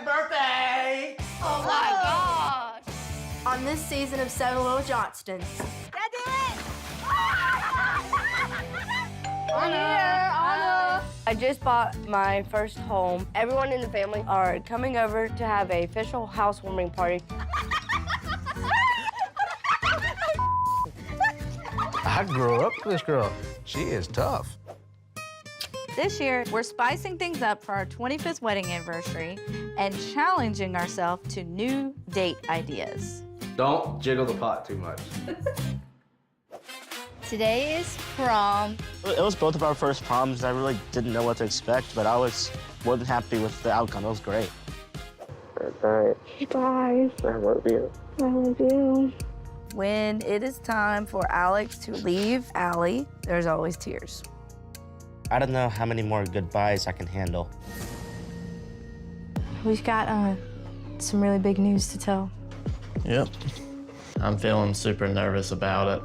birthday! Oh my gosh! On this season of 7 Little Johnstons. That do it! Anna. I just bought my first home. Everyone in the family are coming over to have an official housewarming party. I grew up with this girl. She is tough. This year, we're spicing things up for our 25th wedding anniversary and challenging ourselves to new date ideas. Don't jiggle the pot too much. Today is prom. It was both of our first proms. I really didn't know what to expect, but I was more than happy with the outcome. It was great. Good night. Bye. I love you. I love you. When it is time for Alex to leave Allie, there's always tears. I don't know how many more goodbyes I can handle. We've got some really big news to tell. Yep. I'm feeling super nervous about it.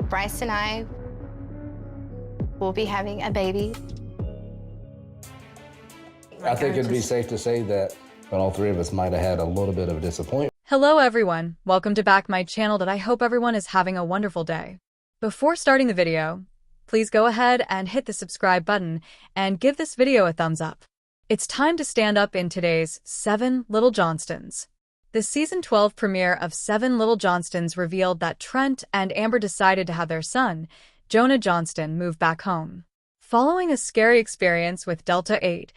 Bryce and I will be having a baby. I think it'd be safe to say that all three of us might have had a little bit of a disappointment. Hello everyone, welcome to back my channel that I hope everyone is having a wonderful day. Before starting the video, please go ahead and hit the subscribe button and give this video a thumbs up. It's time to stand up in today's 7 Little Johnstons. The season 12 premiere of 7 Little Johnstons revealed that Trent and Amber decided to have their son, Jonah Johnston, move back home. Following a scary experience with Delta 8,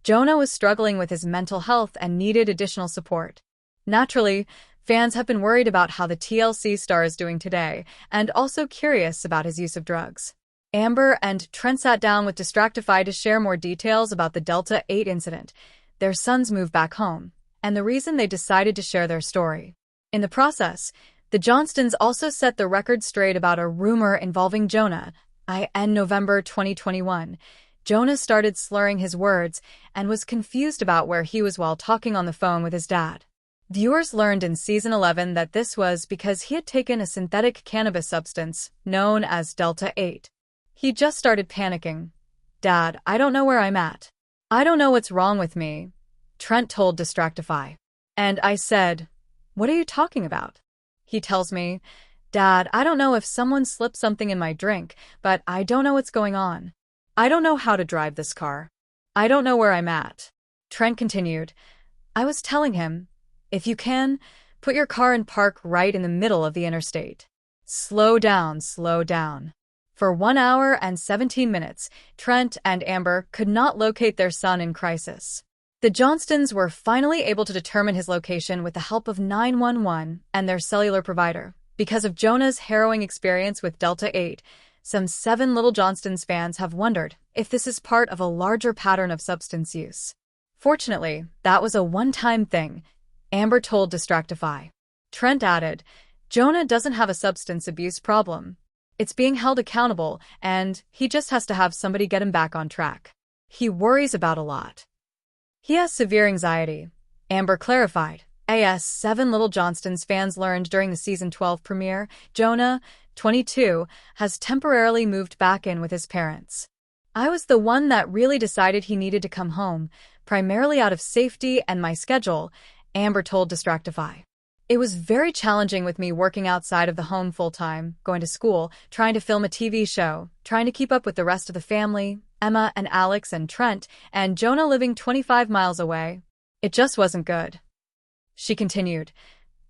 Jonah was struggling with his mental health and needed additional support. Naturally, fans have been worried about how the TLC star is doing today, and also curious about his use of drugs. Amber and Trent sat down with Distractify to share more details about the Delta 8 incident, their son's move back home, and the reason they decided to share their story. In the process, the Johnstons also set the record straight about a rumor involving Jonah. In November 2021, Jonah started slurring his words and was confused about where he was while talking on the phone with his dad. Viewers learned in Season 11 that this was because he had taken a synthetic cannabis substance known as Delta 8. He just started panicking. "Dad, I don't know where I'm at. I don't know what's wrong with me," Trent told Distractify. And I said, "What are you talking about?" He tells me, "Dad, I don't know if someone slipped something in my drink, but I don't know what's going on. I don't know how to drive this car. I don't know where I'm at." Trent continued, "I was telling him, if you can, put your car in park right in the middle of the interstate. Slow down, slow down." For 1 hour and 17 minutes, Trent and Amber could not locate their son in crisis. The Johnstons were finally able to determine his location with the help of 911 and their cellular provider. Because of Jonah's harrowing experience with Delta 8, some 7 Little Johnstons fans have wondered if this is part of a larger pattern of substance use. Fortunately, that was a one-time thing, Amber told Distractify. Trent added, "Jonah doesn't have a substance abuse problem. It's being held accountable, and he just has to have somebody get him back on track. He worries about a lot. He has severe anxiety," Amber clarified. As 7 Little Johnstons fans learned during the Season 12 premiere, Jonah, 22, has temporarily moved back in with his parents. "I was the one that really decided he needed to come home, primarily out of safety and my schedule," Amber told Distractify. "It was very challenging with me working outside of the home full-time, going to school, trying to film a TV show, trying to keep up with the rest of the family, Emma and Alex and Trent, and Jonah living 25 miles away. It just wasn't good." She continued,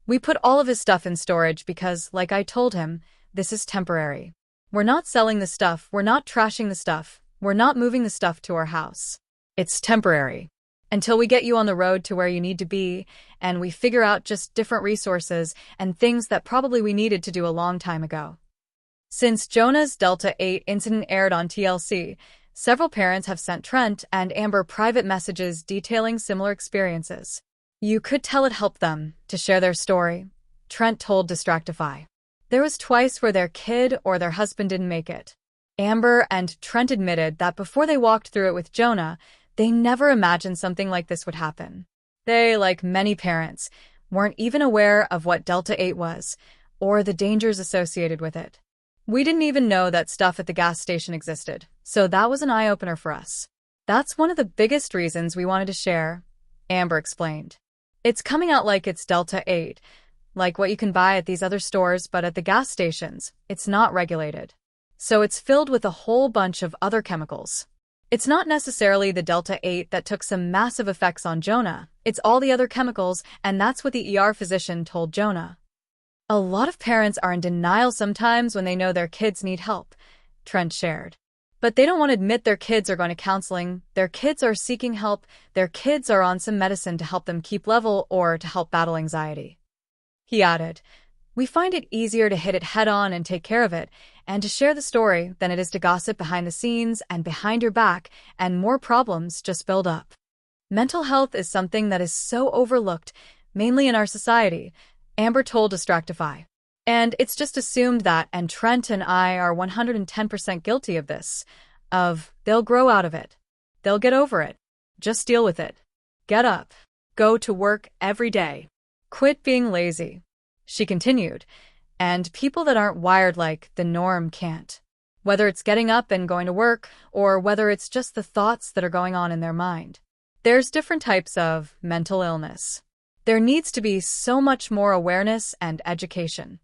"We put all of his stuff in storage because, like I told him, this is temporary. We're not selling the stuff, we're not trashing the stuff, we're not moving the stuff to our house. It's temporary. Until we get you on the road to where you need to be, and we figure out just different resources and things that probably we needed to do a long time ago." Since Jonah's Delta 8 incident aired on TLC, several parents have sent Trent and Amber private messages detailing similar experiences. "You could tell it helped them to share their story," Trent told Distractify. "There was twice where their kid or their husband didn't make it." Amber and Trent admitted that before they walked through it with Jonah, they never imagined something like this would happen. They, like many parents, weren't even aware of what Delta 8 was, or the dangers associated with it. "We didn't even know that stuff at the gas station existed, so that was an eye-opener for us. That's one of the biggest reasons we wanted to share, Amber explained. It's coming out like it's Delta 8, like what you can buy at these other stores, but at the gas stations, it's not regulated. So it's filled with a whole bunch of other chemicals. It's not necessarily the Delta 8 that took some massive effects on Jonah. It's all the other chemicals, and that's what the ER physician told Jonah. A lot of parents are in denial sometimes when they know their kids need help, Trent shared. But they don't want to admit their kids are going to counseling, their kids are seeking help, their kids are on some medicine to help them keep level or to help battle anxiety. He added, "We find it easier to hit it head-on and take care of it, and to share the story than it is to gossip behind the scenes and behind your back, and more problems just build up." Mental health is something that is so overlooked, mainly in our society, Amber told Distractify. And it's just assumed that, and Trent and I are 110% guilty of this, they'll grow out of it. They'll get over it. Just deal with it. Get up. Go to work every day. Quit being lazy. She continued, and people that aren't wired like the norm can't. Whether it's getting up and going to work, or whether it's just the thoughts that are going on in their mind. There's different types of mental illness. There needs to be so much more awareness and education.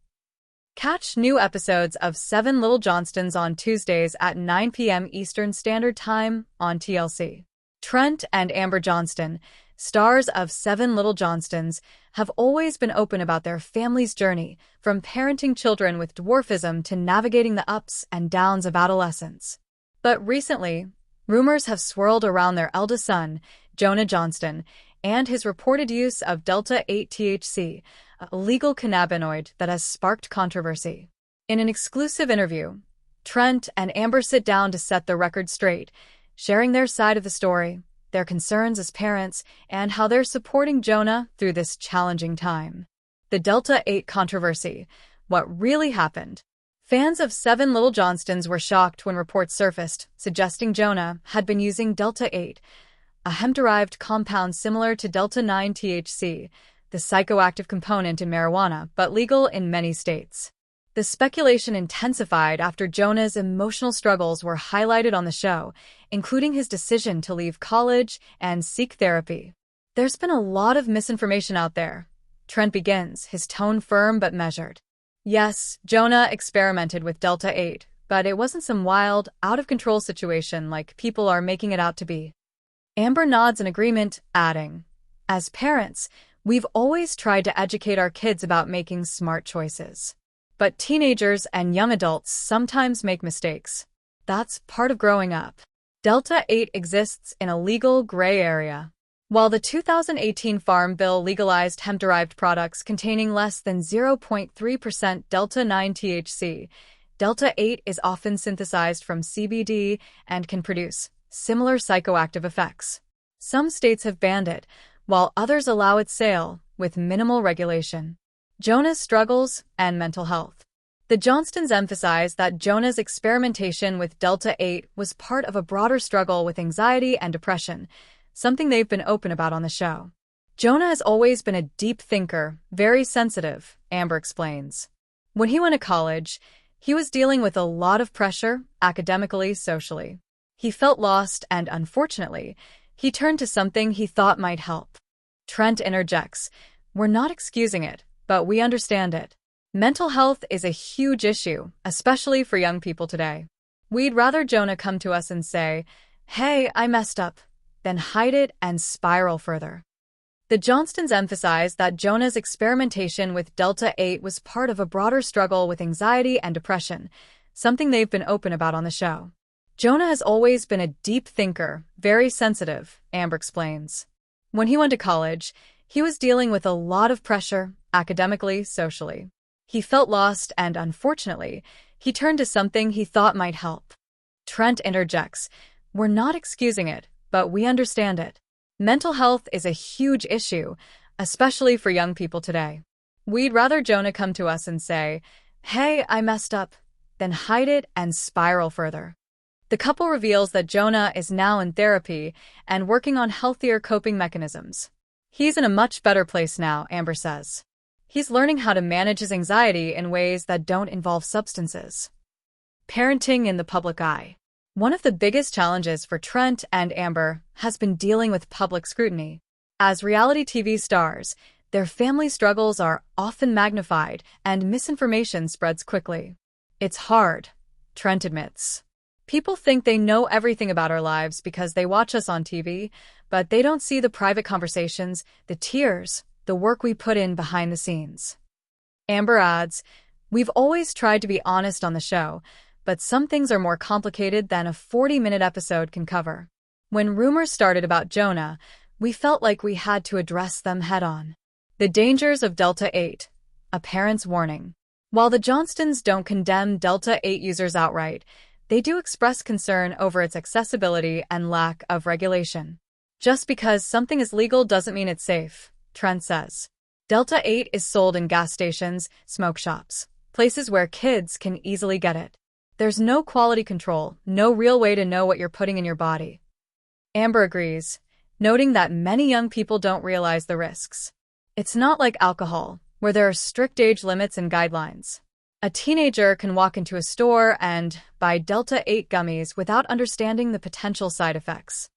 Catch new episodes of 7 Little Johnstons on Tuesdays at 9 p.m. Eastern Standard Time on TLC. Trent and Amber Johnston, stars of 7 Little Johnstons, have always been open about their family's journey, from parenting children with dwarfism to navigating the ups and downs of adolescence. But recently, rumors have swirled around their eldest son, Jonah Johnston, and his reported use of Delta 8 THC, a legal cannabinoid that has sparked controversy. In an exclusive interview, Trent and Amber sit down to set the record straight, sharing their side of the story, their concerns as parents, and how they're supporting Jonah through this challenging time. The Delta 8 controversy. What really happened? Fans of 7 Little Johnstons were shocked when reports surfaced, suggesting Jonah had been using Delta 8, a hemp-derived compound similar to Delta 9 THC, the psychoactive component in marijuana, but legal in many states. The speculation intensified after Jonah's emotional struggles were highlighted on the show, including his decision to leave college and seek therapy. There's been a lot of misinformation out there. Trent begins, his tone firm but measured. Yes, Jonah experimented with Delta 8, but it wasn't some wild, out-of-control situation like people are making it out to be. Amber nods in agreement, adding, "As parents, we've always tried to educate our kids about making smart choices. But teenagers and young adults sometimes make mistakes. That's part of growing up." Delta 8 exists in a legal gray area. While the 2018 Farm Bill legalized hemp-derived products containing less than 0.3% Delta 9 THC, Delta 8 is often synthesized from CBD and can produce similar psychoactive effects. Some states have banned it, while others allow its sale, with minimal regulation. Jonah's struggles and mental health. The Johnstons emphasize that Jonah's experimentation with Delta 8 was part of a broader struggle with anxiety and depression, something they've been open about on the show. Jonah has always been a deep thinker, very sensitive, Amber explains. When he went to college, he was dealing with a lot of pressure, academically, socially. He felt lost and, unfortunately, he turned to something he thought might help. Trent interjects, "We're not excusing it, but we understand it. Mental health is a huge issue, especially for young people today. We'd rather Jonah come to us and say, 'Hey, I messed up,' than hide it and spiral further." The Johnstons emphasize that Jonah's experimentation with Delta 8 was part of a broader struggle with anxiety and depression, something they've been open about on the show. Jonah has always been a deep thinker, very sensitive, Amber explains. When he went to college, he was dealing with a lot of pressure, academically, socially. He felt lost and, unfortunately, he turned to something he thought might help. Trent interjects, "We're not excusing it, but we understand it. Mental health is a huge issue, especially for young people today. We'd rather Jonah come to us and say, 'Hey, I messed up,' than hide it and spiral further." The couple reveals that Jonah is now in therapy and working on healthier coping mechanisms. He's in a much better place now, Amber says. He's learning how to manage his anxiety in ways that don't involve substances. Parenting in the public eye. One of the biggest challenges for Trent and Amber has been dealing with public scrutiny. As reality TV stars, their family struggles are often magnified and misinformation spreads quickly. It's hard, Trent admits. People think they know everything about our lives because they watch us on TV, but they don't see the private conversations, the tears, the work we put in behind the scenes. Amber adds, "We've always tried to be honest on the show, but some things are more complicated than a 40-minute episode can cover. When rumors started about Jonah, we felt like we had to address them head-on. The dangers of Delta 8, a parent's warning. While the Johnstons don't condemn Delta 8 users outright, they do express concern over its accessibility and lack of regulation. Just because something is legal doesn't mean it's safe," Trent says. Delta 8 is sold in gas stations, smoke shops, places where kids can easily get it. There's no quality control, no real way to know what you're putting in your body. Amber agrees, noting that many young people don't realize the risks. It's not like alcohol, where there are strict age limits and guidelines. A teenager can walk into a store and buy Delta 8 gummies without understanding the potential side effects.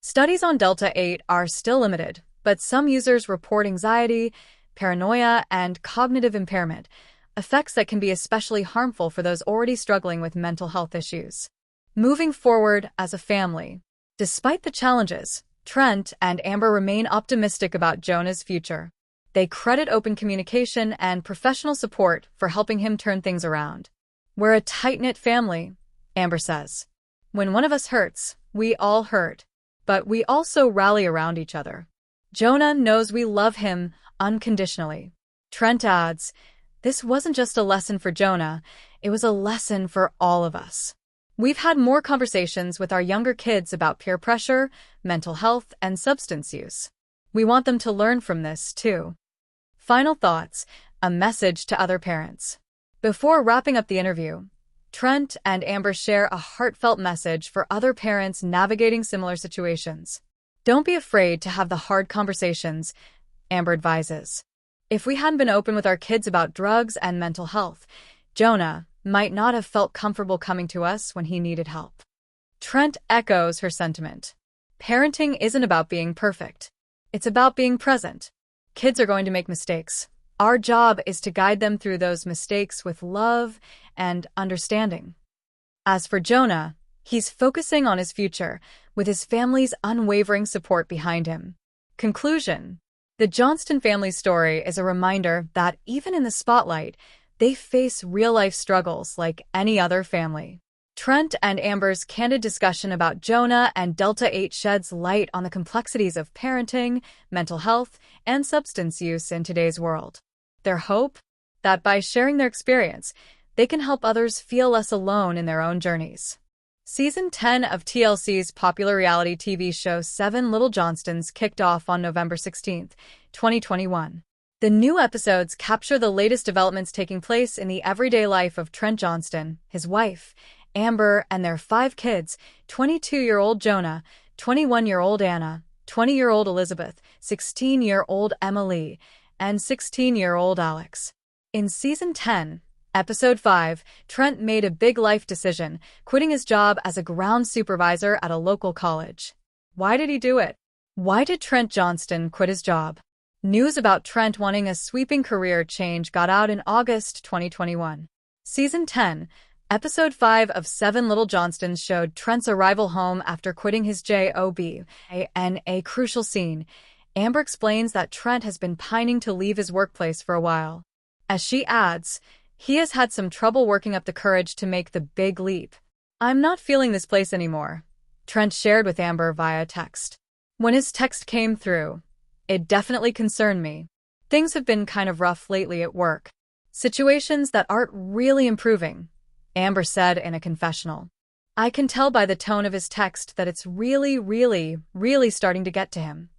Studies on Delta 8 are still limited, but some users report anxiety, paranoia, and cognitive impairment, effects that can be especially harmful for those already struggling with mental health issues. Moving forward as a family, despite the challenges, Trent and Amber remain optimistic about Jonah's future. They credit open communication and professional support for helping him turn things around. "We're a tight-knit family," Amber says. "When one of us hurts, we all hurt. But we also rally around each other. Jonah knows we love him unconditionally." Trent adds, "This wasn't just a lesson for Jonah, it was a lesson for all of us. We've had more conversations with our younger kids about peer pressure, mental health, and substance use. We want them to learn from this, too." Final thoughts, a message to other parents. Before wrapping up the interview, Trent and Amber share a heartfelt message for other parents navigating similar situations. "Don't be afraid to have the hard conversations," Amber advises. "If we hadn't been open with our kids about drugs and mental health, Jonah might not have felt comfortable coming to us when he needed help." Trent echoes her sentiment. Parenting isn't about being perfect. It's about being present. Kids are going to make mistakes. Our job is to guide them through those mistakes with love and understanding. As for Jonah, he's focusing on his future, with his family's unwavering support behind him. Conclusion: the Johnston family story is a reminder that even in the spotlight, they face real-life struggles like any other family. Trent and Amber's candid discussion about Jonah and Delta 8 sheds light on the complexities of parenting, mental health, and substance use in today's world. Their hope? That by sharing their experience, they can help others feel less alone in their own journeys. Season 10 of TLC's popular reality TV show 7 Little Johnstons kicked off on November 16, 2021. The new episodes capture the latest developments taking place in the everyday life of Trent Johnston, his wife, Amber, and their 5 kids, 22-year-old Jonah, 21-year-old Anna, 20-year-old Elizabeth, 16-year-old Emily, and 16-year-old Alex. In Season 10, Episode 5, Trent made a big life decision, quitting his job as a ground supervisor at a local college. Why did he do it? Why did Trent Johnston quit his job? News about Trent wanting a sweeping career change got out in August 2021. Season 10, Episode 5 of 7 Little Johnstons showed Trent's arrival home after quitting his job. In a crucial scene, Amber explains that Trent has been pining to leave his workplace for a while. As she adds, he has had some trouble working up the courage to make the big leap. "I'm not feeling this place anymore," Trent shared with Amber via text. When his text came through, "It definitely concerned me. Things have been kind of rough lately at work. Situations that aren't really improving," Amber said in a confessional. "I can tell by the tone of his text that it's really starting to get to him."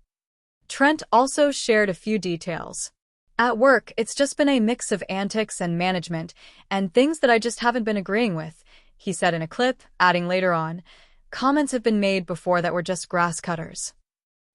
Trent also shared a few details. "At work, it's just been a mix of antics and management, and things that I just haven't been agreeing with," he said in a clip, adding later on, "Comments have been made before that were just grass cutters."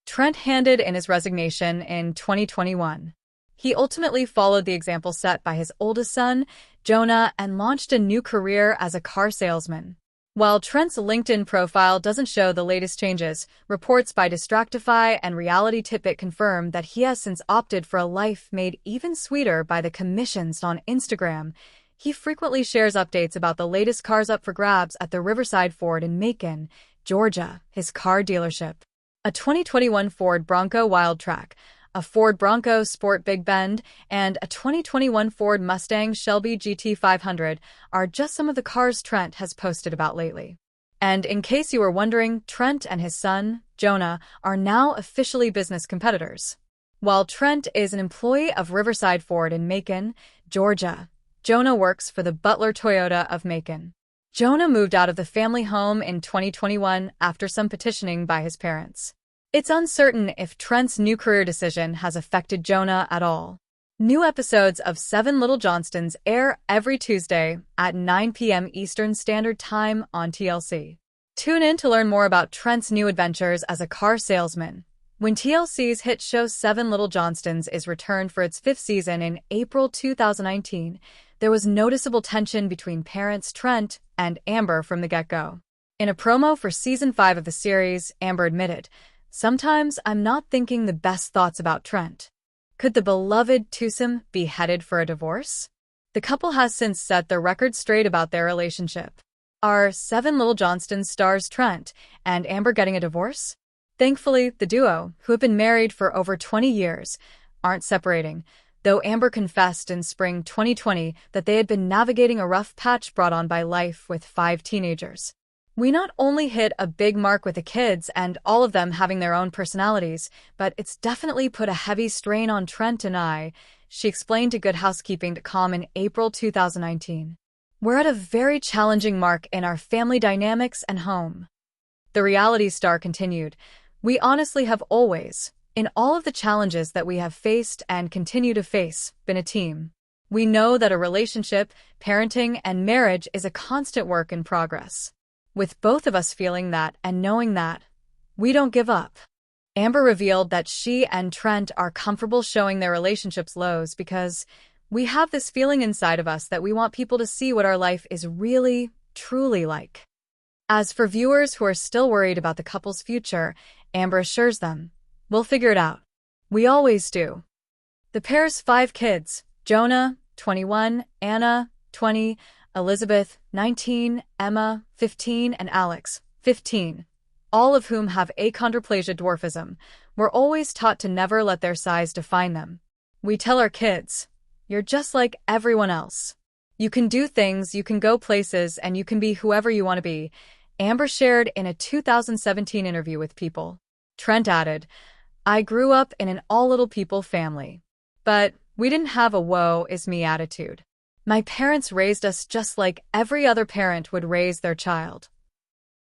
Trent handed in his resignation in 2021. He ultimately followed the example set by his oldest son, Jonah, and launched a new career as a car salesman. While Trent's LinkedIn profile doesn't show the latest changes, reports by Distractify and Reality Tidbit confirm that he has since opted for a life made even sweeter by the commissions on Instagram. He frequently shares updates about the latest cars up for grabs at the Riverside Ford in Macon, Georgia, his car dealership. A 2021 Ford Bronco Wildtrak, a Ford Bronco Sport Big Bend, and a 2021 Ford Mustang Shelby GT500 are just some of the cars Trent has posted about lately. And in case you were wondering, Trent and his son, Jonah, are now officially business competitors. While Trent is an employee of Riverside Ford in Macon, Georgia, Jonah works for the Butler Toyota of Macon. Jonah moved out of the family home in 2021 after some petitioning by his parents. It's uncertain if Trent's new career decision has affected Jonah at all. New episodes of 7 Little Johnstons air every Tuesday at 9 p.m. Eastern Standard Time on TLC. Tune in to learn more about Trent's new adventures as a car salesman. When TLC's hit show 7 Little Johnstons is returned for its 5th season in April 2019, there was noticeable tension between parents Trent and Amber from the get-go. In a promo for Season 5 of the series, Amber admitted, "Sometimes I'm not thinking the best thoughts about Trent. Could the beloved twosome be headed for a divorce?" The couple has since set the record straight about their relationship. Are 7 Little Johnstons stars Trent and Amber getting a divorce? Thankfully, the duo, who have been married for over 20 years, aren't separating, though Amber confessed in spring 2020 that they had been navigating a rough patch brought on by life with 5 teenagers. "We not only hit a big mark with the kids and all of them having their own personalities, but it's definitely put a heavy strain on Trent and I," she explained to Good Housekeeping.com in April 2019. "We're at a very challenging mark in our family dynamics and home." The reality star continued, "We honestly have always, in all of the challenges that we have faced and continue to face, been a team. We know that a relationship, parenting, and marriage is a constant work in progress. With both of us feeling that and knowing that, we don't give up." Amber revealed that she and Trent are comfortable showing their relationship's lows because we have this feeling inside of us that we want people to see what our life is really, truly like. As for viewers who are still worried about the couple's future, Amber assures them, "We'll figure it out. We always do." The pair's 5 kids, Jonah, 21, Anna, 20, Elizabeth, 19, Emma, 15, and Alex, 15, all of whom have achondroplasia dwarfism, were always taught to never let their size define them. "We tell our kids, you're just like everyone else. You can do things, you can go places, and you can be whoever you want to be," Amber shared in a 2017 interview with People. Trent added, "I grew up in an all little people family. But we didn't have a woe is me attitude. My parents raised us just like every other parent would raise their child."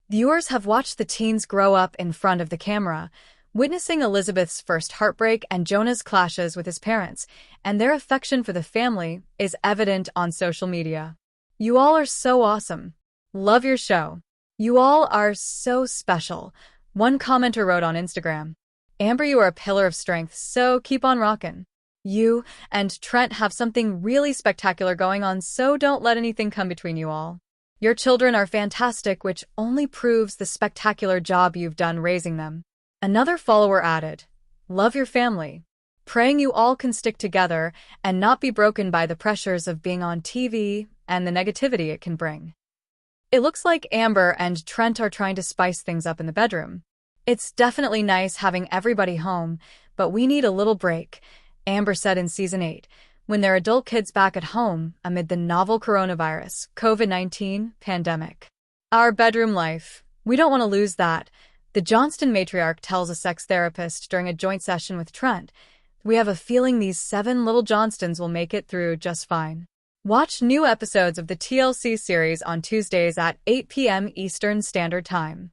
Viewers have watched the teens grow up in front of the camera, witnessing Elizabeth's first heartbreak and Jonah's clashes with his parents, and their affection for the family is evident on social media. "You all are so awesome. Love your show. You all are so special," one commenter wrote on Instagram. "Amber, you are a pillar of strength, so keep on rockin'. You and Trent have something really spectacular going on, so don't let anything come between you all. Your children are fantastic, which only proves the spectacular job you've done raising them." Another follower added, "Love your family. Praying you all can stick together and not be broken by the pressures of being on TV and the negativity it can bring." It looks like Amber and Trent are trying to spice things up in the bedroom. "It's definitely nice having everybody home, but we need a little break," Amber said in Season 8, when their adult kids back at home amid the novel coronavirus, COVID-19 pandemic. "Our bedroom life. We don't want to lose that," the Johnston matriarch tells a sex therapist during a joint session with Trent. "We have a feeling these 7 Little Johnstons will make it through just fine." Watch new episodes of the TLC series on Tuesdays at 8 p.m. Eastern Standard Time.